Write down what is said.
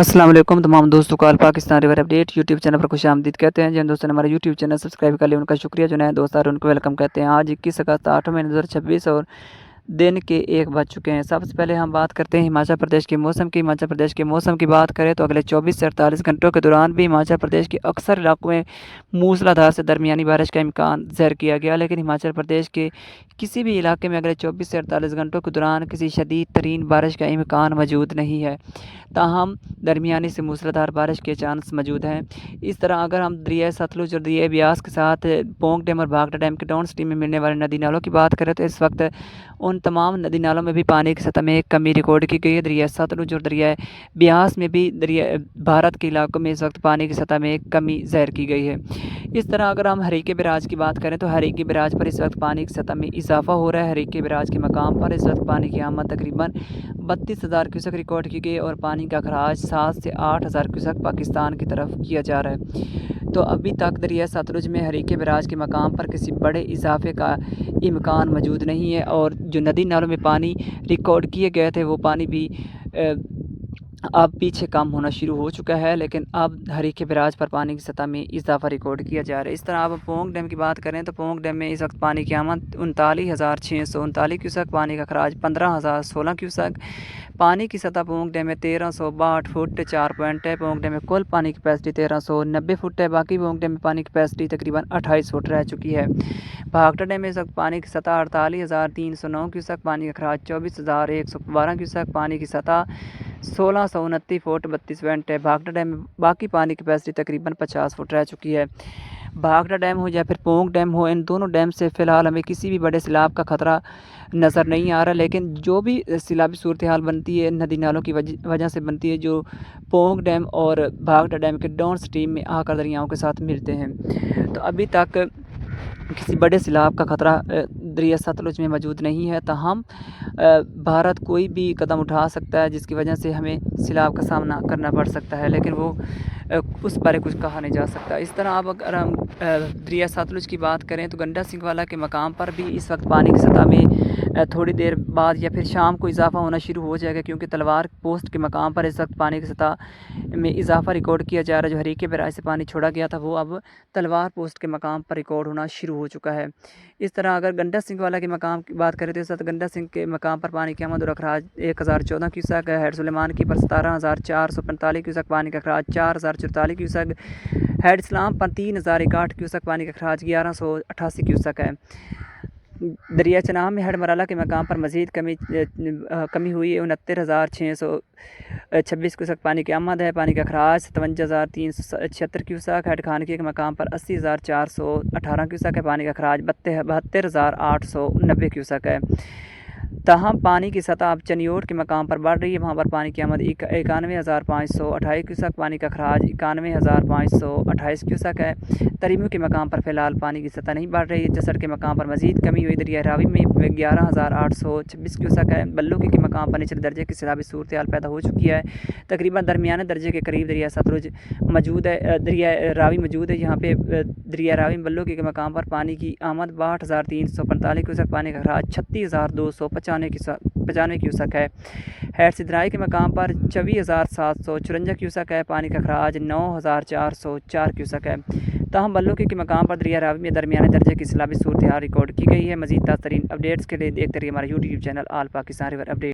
अस्सलाम वालेकुम तमाम दोस्तों को all Pakistan river update YouTube channel पर खुशामदीद कहते हैं। जिन दोस्तों ने हमारा यूट्यूब चैनल सब्सक्राइब कर लिया उनका शुक्रिया, जो नए दोस्त आ रहे हैं उनको वेलकम कहते हैं। आज 21 अगस्त 8 महीने 2026 और दिन के 1 बज चुके हैं। सबसे पहले हम बात करते हैं हिमाचल प्रदेश के मौसम की। हिमाचल प्रदेश के मौसम की बात करें तो अगले 24 से 48 घंटों के दौरान भी हिमाचल प्रदेश के अक्सर इलाकों में मूसलाधार से दरमियानी बारिश का इम्कान ज़ाहिर किया गया, लेकिन हिमाचल प्रदेश के किसी भी इलाके में अगले 24 से 48 घंटों के दौरान किसी शदीद तरीन बारिश का इम्कान मौजूद नहीं है। ताहम दरमियानी से मूसलाधार बारिश के चांस मौजूद हैं। इस तरह अगर हम दरियाए सतलुज और दरियाए ब्यास के साथ पोंग डैम और भाखड़ा डैम के डाउन स्ट्रीम में मिलने वाले नदी नालों की बात करें तो इस वक्त उन तमाम नदी नालों में भी पानी की सतह में एक कमी रिकॉर्ड की गई है। दरियाए सतलुज और दरियाए ब्यास में भी दरिया भारत के इलाकों में इस वक्त पानी की सतह में एक कमी ज़ाहिर की गई है। इस तरह अगर हम हरीके बैराज की बात करें तो हरीके बैराज पर इस वक्त पानी की सतह में इजाफा हो रहा है। हरीके बैराज के मकाम पर इस वक्त पानी की आमद तकरीबन 32,000 क्यूसेक रिकॉर्ड की गई और पानी का अखराज 7 से 8,000 क्यूसेक पाकिस्तान की तरफ किया जा रहा है। तो अभी तक दरिया सतलुज में हरीके बैराज के मकाम पर किसी बड़े इजाफे का इम्कान मौजूद नहीं है और जो नदी नालों में पानी रिकॉर्ड किए गए थे वो पानी भी अब पीछे कम होना शुरू हो चुका है, लेकिन अब हरीके बैराज पर पानी की सतह में इजाफा रिकॉर्ड किया जा रहा है। इस तरह अब पोंग डैम की बात करें तो पोंग डैम में इस वक्त पानी की आमद 39,639 क्यूसेक, पानी का खराज 15,016 क्यूसेक। पानी की सतह पोंग डैम में 1362 फुट 4 पॉइंट है। पोंग डैम में कुल पानी की कैपेसिटी 1390 फुट है। बाकी पोंग डैम में पानी की कैपेसिटी तकरीबन 28 फुट रह चुकी है। भाखड़ा डैम में इस वक्त पानी की सतह 48,309 क्यूसेक, पानी का खराज 24,112 क्यूसेक, पानी की सतह 1629 फुट 32 पॉइंट है। भाखड़ा डैम में बाकी पानी की कैपेसिटी तकरीबन 50 फुट रह चुकी है। भाखड़ा डैम हो या फिर पोंग डैम हो, इन दोनों डैम से फ़िलहाल हमें किसी भी बड़े सैलाब का ख़तरा नज़र नहीं आ रहा, लेकिन जो भी सैलाबी सूरत हाल बनती है नदी नालों की वजह से बनती है, जो पोंग डैम और भाखड़ा डैम के डाउन स्ट्रीम में आकर दरियाओं के साथ मिलते हैं। तो अभी तक किसी बड़े सैलाब का ख़तरा दरिया सतलुज में मौजूद नहीं है। ताहम भारत कोई भी कदम उठा सकता है जिसकी वजह से हमें सैलाब का सामना करना पड़ सकता है, लेकिन वो उस बारे कुछ कहा नहीं जा सकता। इस तरह अब अगर हम दरिया सतलुज की बात करें तो गंडा सिंघवाला के मकाम पर भी इस वक्त पानी की सतह में थोड़ी देर बाद या फिर शाम को इजाफा होना शुरू हो जाएगा, क्योंकि तलवार पोस्ट के मकाम पर इस वक्त पानी की सतह में इजाफा रिकॉर्ड किया जा रहा है। जो हरीके बैराज से पानी छोड़ा गया था वो अब तलवार पोस्ट के मकाम पर रिकॉर्ड होना शुरू हो चुका है। इस तरह अगर गंडा सिंघवाला के मकाम की बात करें तो इस वक्त गंडा सिंह के मकाम पर पानी की आमद और अखराज 1014 क्यूसेक है। हेड सुलेमान की पर 17,445 क्यूसेक, पानी का अखराज 4,044 क्यूसेक। हेड इस्लाम पर 3,001 क्यूसेक, पानी का अखराज 1188 क्यूसेक है। दरिया चनाब में हेड मराला के मकाम पर मज़ीद कमी हुई है। 69,626 क्यूसेक पानी की आमद है। पानी का अखराज 57,376 क्यूसेक। हेड खानकी के मकाम पर 80,418 क्यूसेक है। पानी का अखराज 72,890 क्यूसेक है। ताहम पानी की सतह अब चनियोट के मकाम पर बढ़ रही है। वहाँ पर पानी की आमद 91,528 क्यूसेक, पानी का खराज 91,528 क्यूसेक है। तरीमू के मकाम पर फ़िलहाल पानी की सतह नहीं बढ़ रही है। जसर के मकाम पर मज़ीद कमी हुई। दरिया रावी में 11,826 क्यूसेक है। बल्लूकी के मकाम पर निचले दर्जे की सैलाबी सूरत हाल पैदा हो चुकी है। तकरीबन दरमियाने दर्जे के करीब दरिया सतलुज मौजूद है, दरिया रावी मौजूद है। यहाँ पे दरिया रावी बल्लूकी के मकाम पर पानी की आमद 62,345 क्यूसेक, पानी का खराज 36,295 क्यूसेक है। हेड सिदराई के मकाम पर 24,754 क्यूसेक है। पानी का खराज 9,404 क्यूसेक है। ताहम बल्लूकी के मकाम पर दरिया रावी में दरमियाने दर्जे की सैलाबी सूरत हाल रिकॉर्ड की गई है। मज़ीद ताज़ा तरीन अपडेट्स के लिए देखते रहिए हमारा यूट्यूब चैनल आल पाकिस्तान रिवर अपडेट।